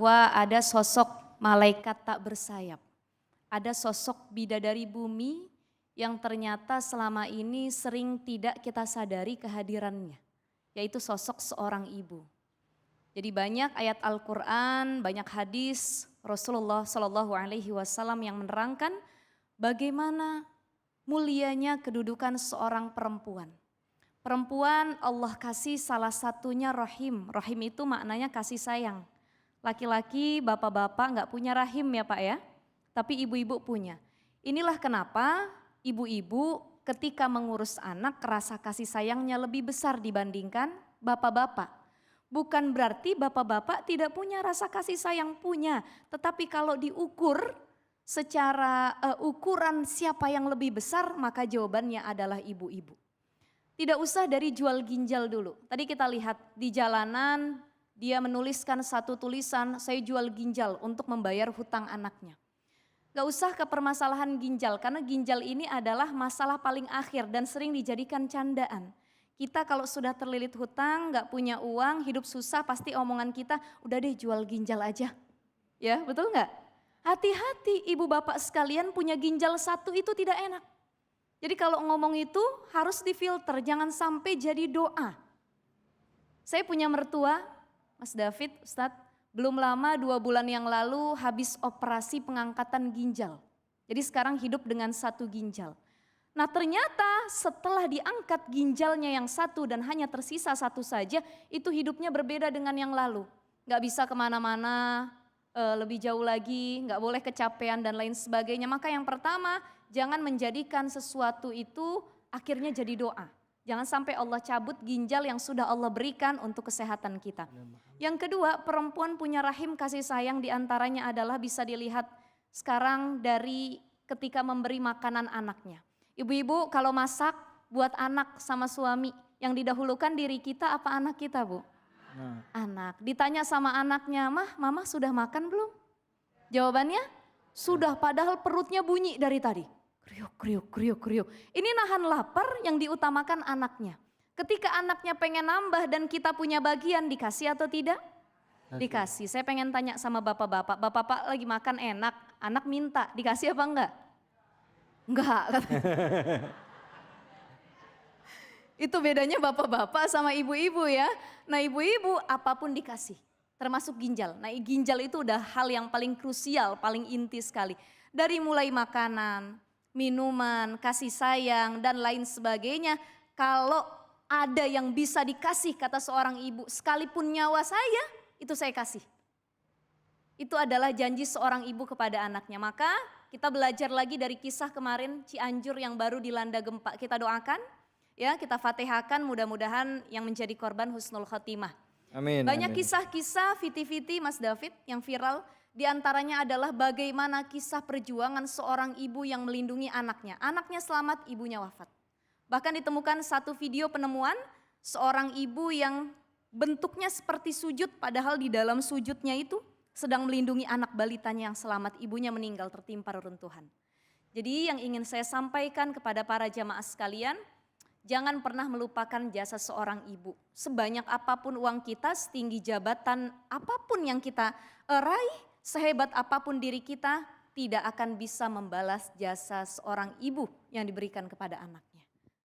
Bahwa ada sosok malaikat tak bersayap, ada sosok bidadari bumi yang ternyata selama ini sering tidak kita sadari kehadirannya, yaitu sosok seorang ibu. Jadi banyak ayat Al-Quran, banyak hadis Rasulullah Shallallahu Alaihi Wasallam yang menerangkan bagaimana mulianya kedudukan seorang perempuan. Perempuan Allah kasih salah satunya rahim. Rahim itu maknanya kasih sayang. Laki-laki, bapak-bapak nggak punya rahim ya Pak ya, tapi ibu-ibu punya. Inilah kenapa ibu-ibu ketika mengurus anak rasa kasih sayangnya lebih besar dibandingkan bapak-bapak. Bukan berarti bapak-bapak tidak punya rasa kasih sayang, punya. Tetapi kalau diukur secara ukuran siapa yang lebih besar, maka jawabannya adalah ibu-ibu. Tidak usah dari jual ginjal dulu. Tadi kita lihat di jalanan, dia menuliskan satu tulisan, saya jual ginjal untuk membayar hutang anaknya. Gak usah ke permasalahan ginjal, karena ginjal ini adalah masalah paling akhir dan sering dijadikan candaan. Kita kalau sudah terlilit hutang, gak punya uang, hidup susah, pasti omongan kita, udah deh jual ginjal aja. Ya, betul gak? Hati-hati ibu bapak sekalian, punya ginjal satu itu tidak enak. Jadi kalau ngomong itu harus difilter, jangan sampai jadi doa. Saya punya mertua, Mas David, Ustadz, belum lama 2 bulan yang lalu habis operasi pengangkatan ginjal. Jadi sekarang hidup dengan 1 ginjal. Nah ternyata setelah diangkat ginjalnya yang 1 dan hanya tersisa 1 saja, itu hidupnya berbeda dengan yang lalu. Gak bisa kemana-mana, lebih jauh lagi, gak boleh kecapean dan lain sebagainya. Maka yang pertama, jangan menjadikan sesuatu itu akhirnya jadi doa. Jangan sampai Allah cabut ginjal yang sudah Allah berikan untuk kesehatan kita. Yang kedua, perempuan punya rahim kasih sayang diantaranya adalah bisa dilihat sekarang dari ketika memberi makanan anaknya. Ibu-ibu kalau masak buat anak sama suami, yang didahulukan diri kita apa anak kita Bu? Anak. Ditanya sama anaknya, mama sudah makan belum? Jawabannya, sudah, padahal perutnya bunyi dari tadi. Kriuk, kriuk, kriuk, kriuk. Ini nahan lapar yang diutamakan anaknya. Ketika anaknya pengen nambah dan kita punya bagian, dikasih atau tidak? Dikasih. Saya pengen tanya sama bapak-bapak, bapak-bapak lagi makan enak, anak minta, dikasih apa enggak? Enggak. Itu bedanya bapak-bapak sama ibu-ibu ya. Nah ibu-ibu apapun dikasih, termasuk ginjal. Nah ginjal itu udah hal yang paling krusial, paling inti sekali. Dari mulai makanan, minuman, kasih sayang dan lain sebagainya. Kalau ada yang bisa dikasih kata seorang ibu, sekalipun nyawa saya itu saya kasih. Itu adalah janji seorang ibu kepada anaknya. Maka kita belajar lagi dari kisah kemarin Cianjur yang baru dilanda gempa. Kita doakan ya, kita fatihahkan mudah-mudahan yang menjadi korban husnul khotimah. Amin. Banyak amin. kisah-kisah viti-viti Mas David yang viral. Di antaranya adalah bagaimana kisah perjuangan seorang ibu yang melindungi anaknya. Anaknya selamat, ibunya wafat. Bahkan ditemukan satu video penemuan seorang ibu yang bentuknya seperti sujud padahal di dalam sujudnya itu sedang melindungi anak balitanya yang selamat, ibunya meninggal tertimpa reruntuhan. Jadi yang ingin saya sampaikan kepada para jamaah sekalian, jangan pernah melupakan jasa seorang ibu. Sebanyak apapun uang kita, setinggi jabatan apapun yang kita raih, sehebat apapun diri kita, tidak akan bisa membalas jasa seorang ibu yang diberikan kepada anak.